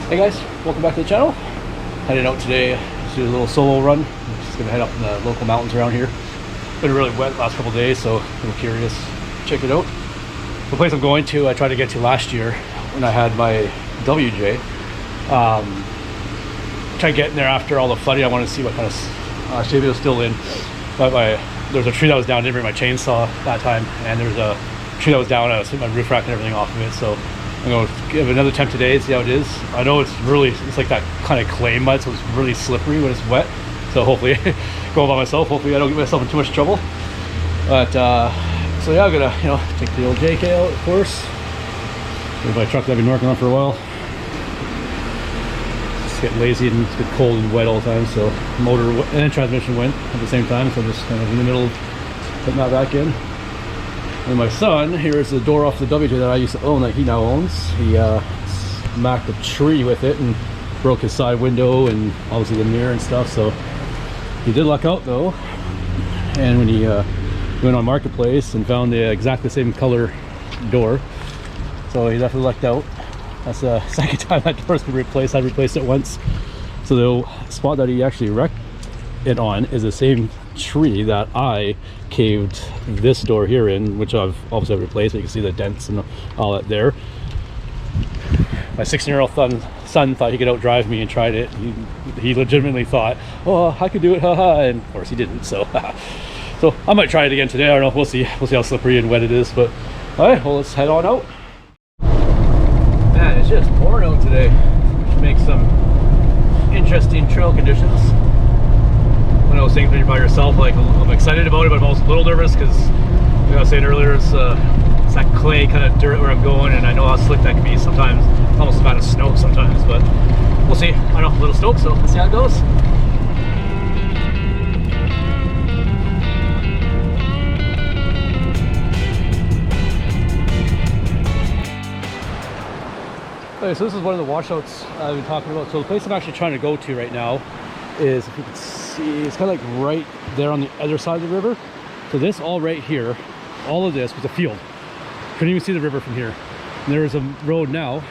Hey guys, welcome back to the channel. Headed out today to do a little solo run. I'm just gonna head up in the local mountains around here. Been really wet the last couple of days, so I'm curious. Check it out. The place I'm going to, I tried to get to last year when I had my WJ. Tried getting there after all the flooding. I wanted to see what kind of shape it was still in. But there was a tree that was down. I didn't bring my chainsaw that time, and there was a tree that was down. I was hitting my roof rack and everything off of it. So I'm going to give it another attempt today and see how it is. I know it's like that kind of clay mud, so it's really slippery when it's wet. So hopefully, going by myself, hopefully I don't get myself in too much trouble. But so yeah, I'm gonna take the old JK out, of course. There's my truck that I've been working on for a while. Just get lazy and it's get cold and wet all the time, so motor and transmission went at the same time, so I'm just kind of in the middle of putting that back in. And my son, here's the door off the WJ that I used to own that he now owns. He smacked a tree with it and broke his side window and obviously the mirror and stuff, so he did luck out though. And when he went on Marketplace and found the exactly same color door, so he definitely lucked out. That's the second time that door's been replaced. I replaced it once. So the spot that he actually wrecked it on is the same tree that I caved this door here in, which I've obviously replaced. You can see the dents and all that there. My 16-year-old son thought he could outdrive me and tried it. He legitimately thought, oh, I could do it, haha, and of course he didn't. So so I might try it again today. I don't know, we'll see how slippery and wet it is. But all right, well, let's head on out. Man, it's just pouring out today, which makes some interesting trail conditions. When I was saying by yourself, like, I'm excited about it, but I'm also a little nervous because, like I was saying earlier, it's that clay kind of dirt where I'm going, and I know how slick that can be sometimes. It's almost as bad as snow sometimes, but we'll see. I know, a little stoked, so let's see how it goes. Okay, so this is one of the washouts I've been talking about. So the place I'm actually trying to go to right now is, if you can see, it's kind of like right there on the other side of the river. So this all right here, all of this was a field. Couldn't even see the river from here. And there is a road now.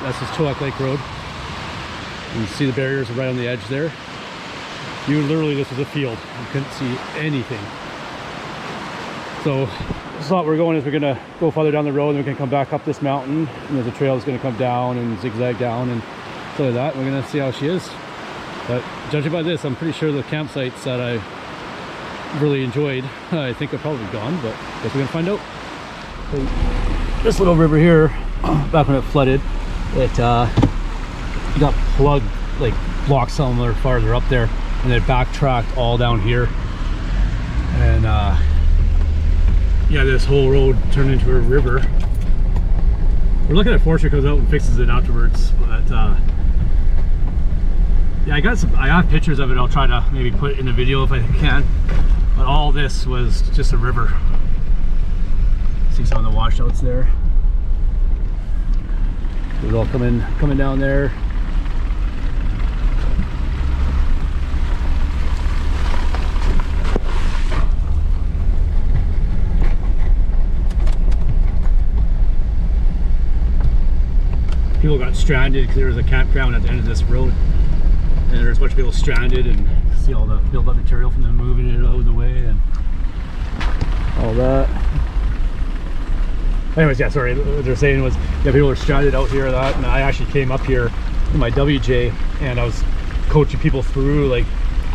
That's this Chilliwack Lake Road. You can see the barriers right on the edge there. This was a field. You couldn't see anything. So the spot we're going is we're gonna go farther down the road, and we can come back up this mountain, and there's a trail that's gonna come down and zigzag down and stuff like that. We're gonna see how she is. But judging by this, I'm pretty sure the campsites that I really enjoyed, I think are probably gone, but I guess we're gonna find out. So this little river here, back when it flooded, it got plugged, like blocked somewhere farther up there, and it backtracked all down here. And yeah, this whole road turned into a river. We're looking at forestry comes out and fixes it afterwards, but yeah, I have pictures of it. I'll try to maybe put it in the video if I can. But all this was just a river. See some of the washouts there. It was all coming down there. People got stranded because there was a campground at the end of this road, and there's a bunch of people stranded, and see all the built up material from them moving it out of the way and all that. Anyways, yeah, sorry, what they're saying was, yeah, people are stranded out here, that, and I actually came up here in my WJ and I was coaching people through, like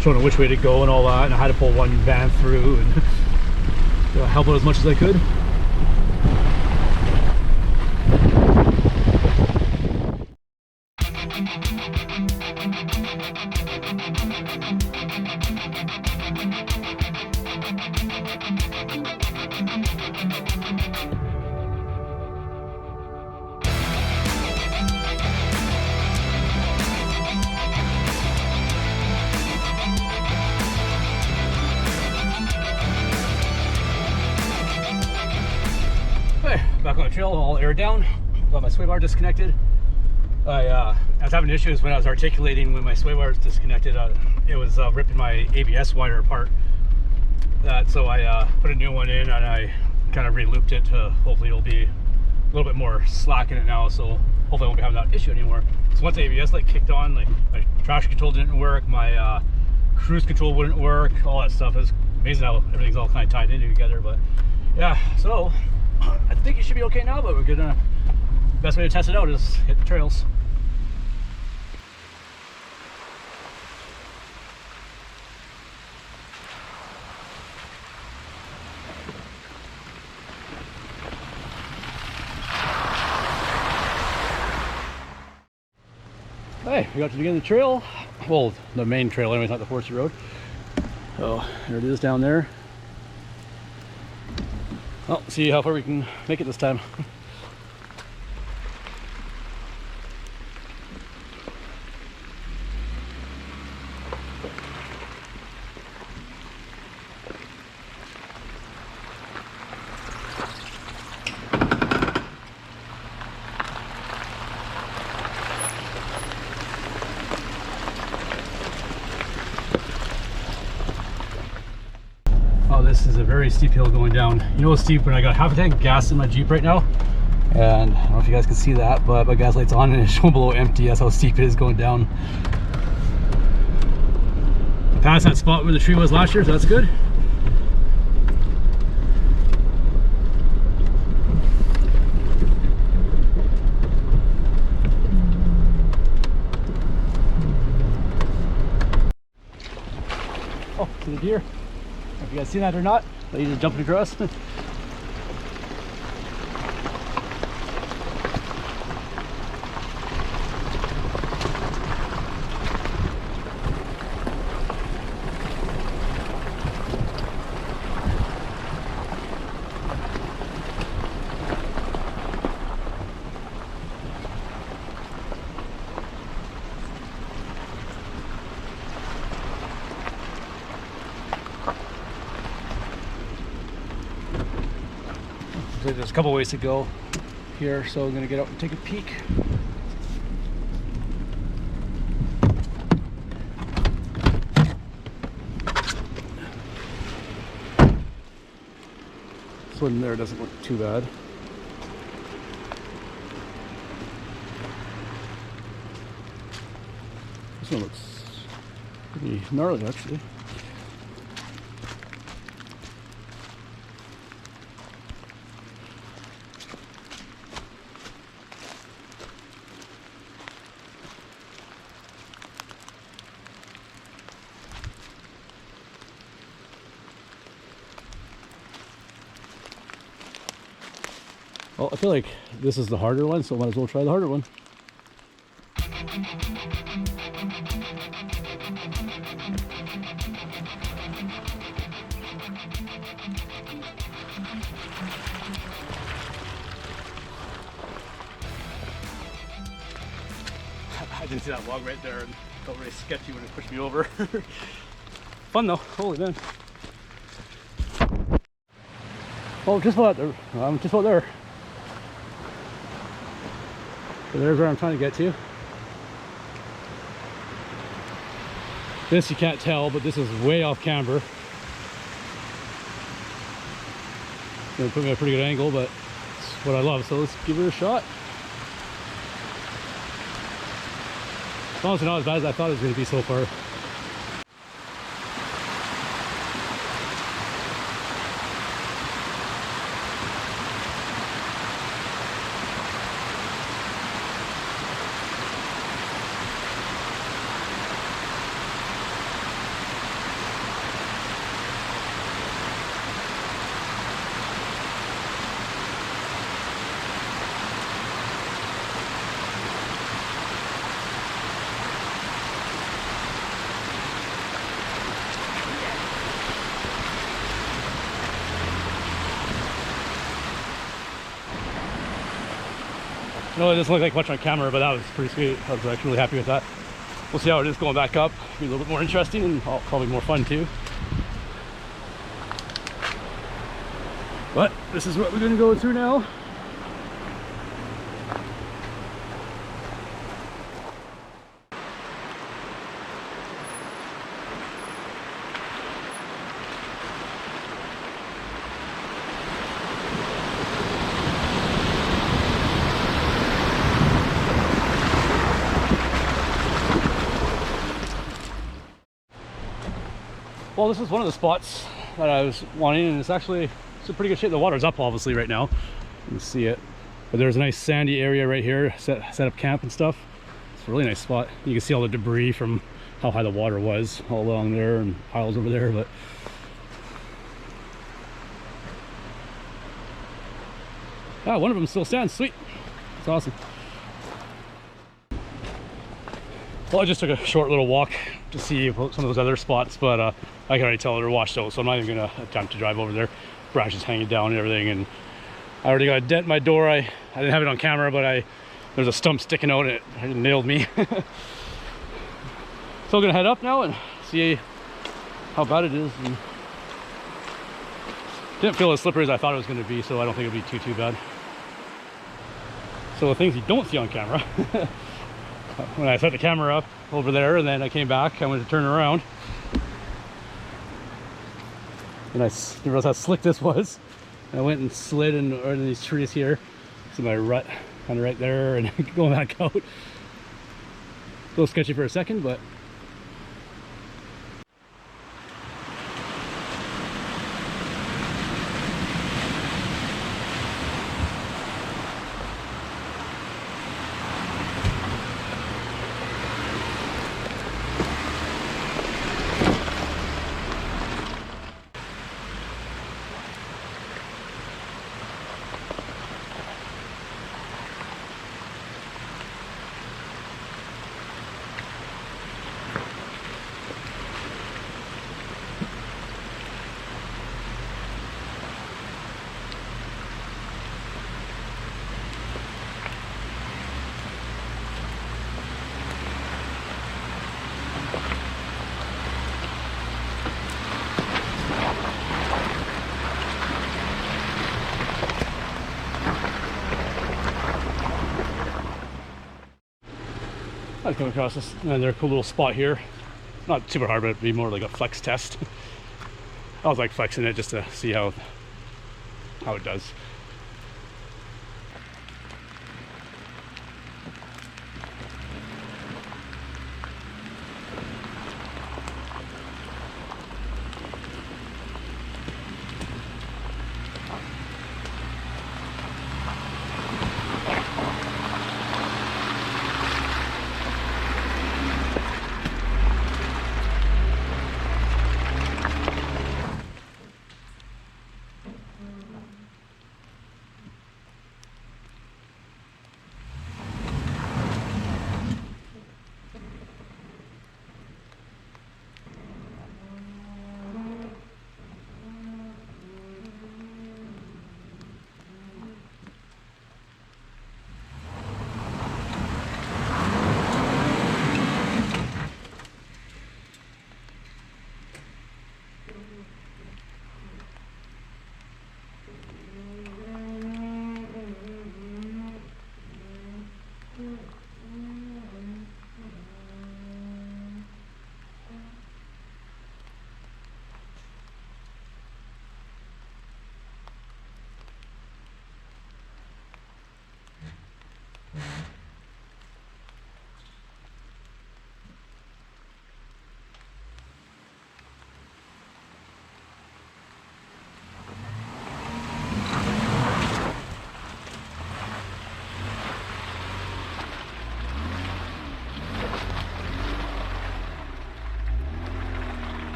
showing them which way to go and all that, and I had to pull one van through and help out as much as I could. Back on the trail, all aired down. Got my sway bar disconnected. I was having issues when I was articulating when my sway bar was disconnected. It was ripping my ABS wire apart. So I put a new one in, and I kind of re-looped it to hopefully it'll be a little bit more slack in it now, so hopefully I won't be having that issue anymore. So once the ABS light kicked on, like my traction control didn't work, my cruise control wouldn't work, all that stuff. It's amazing how everything's all kind of tied in together. But yeah, so I think it should be okay now, but we're gonna, best way to test it out is hit the trails. Hey, we got to the beginning of the trail. Well, the main trail anyway, not the horsey road. So there it is down there. Well, see how far we can make it this time. Oh, this is a very steep hill going down. You know it's steep when I got half a tank of gas in my Jeep right now. And I don't know if you guys can see that, but my gas light's on and it's showing below empty. That's how steep it is going down. I passed that spot where the tree was last year, so that's good. Oh, see the deer. If you guys seen that or not, but he's just jumping across. There's a couple ways to go here, so I'm going to get out and take a peek. This one there doesn't look too bad. This one looks pretty gnarly actually. Well, I feel like this is the harder one, so I might as well try the harder one. I didn't see that log right there and felt really sketchy when it pushed me over. Fun though, holy man. Oh, just about there. I'm just about there. So there's where I'm trying to get to. This you can't tell, but this is way off camber. It's gonna put me at a pretty good angle, but it's what I love, so let's give it a shot. It's honestly not as bad as I thought it was going to be so far. No, it doesn't look like much on camera, but that was pretty sweet. I was actually really happy with that. We'll see how it is going back up. It'll be a little bit more interesting and probably more fun too. But this is what we're going to go through now. Well, this is one of the spots that I was wanting, and it's actually in pretty good shape. The water's up obviously right now. You can see it. But there's a nice sandy area right here, set up camp and stuff. It's a really nice spot. You can see all the debris from how high the water was all along there and piles over there, but ah, one of them still stands. Sweet. It's awesome. Well, I just took a short little walk to see some of those other spots, but I can already tell they're washed out, so I'm not even gonna attempt to drive over there. Branches hanging down and everything, and I already got a dent in my door. I didn't have it on camera, but there's a stump sticking out and it nailed me. So I'm gonna head up now and see how bad it is. And didn't feel as slippery as I thought it was going to be, so I don't think it'll be too bad. So the things you don't see on camera, when I set the camera up over there and then I came back, I went to turn around and I realized how slick this was. I went and slid in these trees here. See my rut kind of right there and going back out. A little sketchy for a second, but I come across this another cool little spot here. Not super hard, but it'd be more like a flex test. I was like flexing it just to see how it does.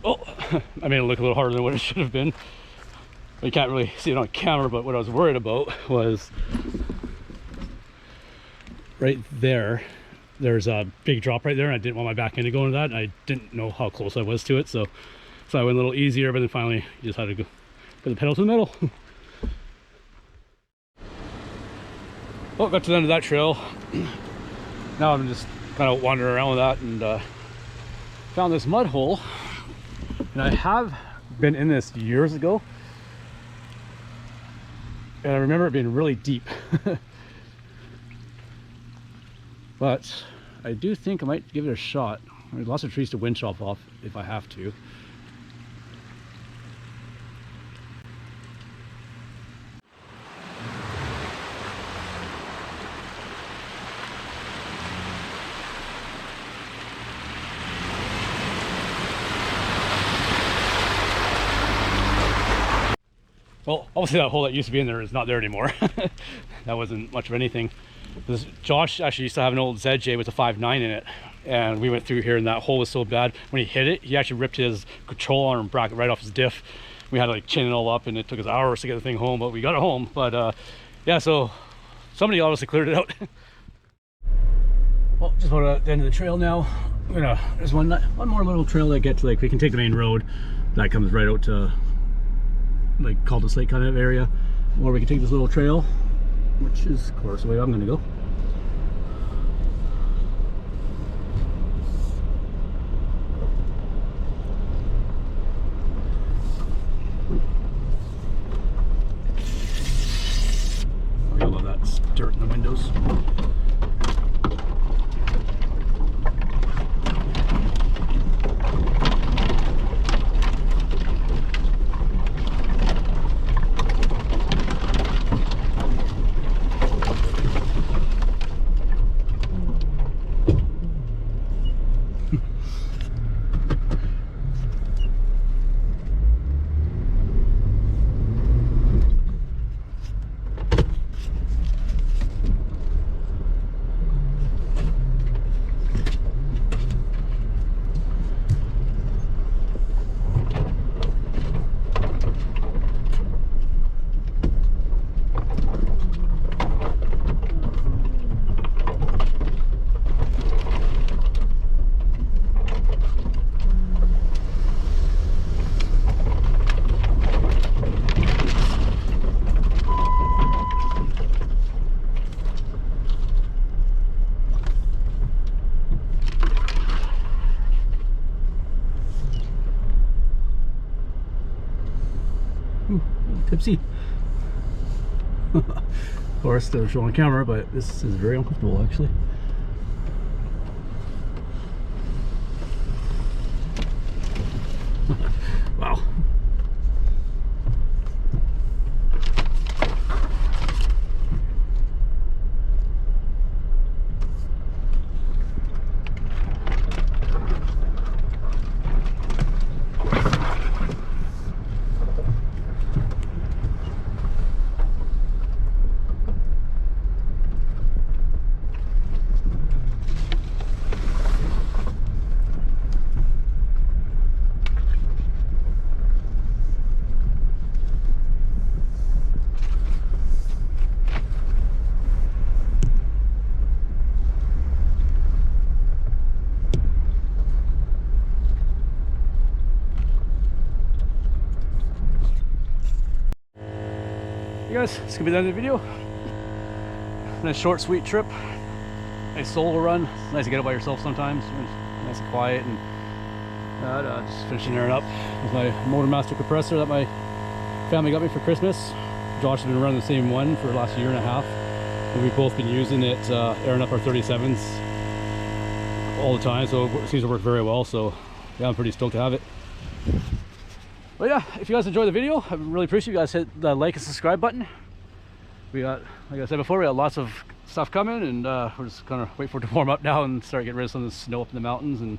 Oh, I made it look a little harder than what it should have been. You can't really see it on camera, but what I was worried about was right there. There's a big drop right there, and I didn't want my back end to go into that. And I didn't know how close I was to it, so I went a little easier, but then finally you just had to go put the pedal to the metal. Well, got to the end of that trail. Now I'm just kind of wandering around with that and found this mud hole. And I have been in this years ago, and I remember it being really deep. But I do think I might give it a shot. There's lots of trees to wind chop off if I have to. Well, obviously that hole that used to be in there is not there anymore. That wasn't much of anything. Josh actually used to have an old ZJ with a 5.9 in it, and we went through here and that hole was so bad when he hit it, he actually ripped his control arm bracket right off his diff. We had to like chain it all up, and it took us hours to get the thing home, but we got it home. But yeah, so somebody obviously cleared it out. Well, just about at the end of the trail now. There's one more little trail that gets, like, we can take the main road that comes right out to like Caldas Lake kind of area, or we can take this little trail, which is of course the way I'm gonna go. Oh, I love that dirt in the windows. Tipsy. Of course, they're showing camera, but this is very uncomfortable actually. Wow. You guys, it's gonna be the end of the video. Nice short, sweet trip. Nice solo run. It's nice to get out by yourself sometimes. It's nice and quiet, and just finishing airing up with my Motormaster compressor that my family got me for Christmas. Josh has been running the same one for the last year and a half, and we've both been using it, airing up our 37s all the time. So it seems to work very well. So yeah, I'm pretty stoked to have it. But yeah, if you guys enjoyed the video, I really appreciate you guys hit the like and subscribe button. We got, like I said before, we got lots of stuff coming, and we're just gonna wait for it to warm up now and start getting rid of some of the snow up in the mountains and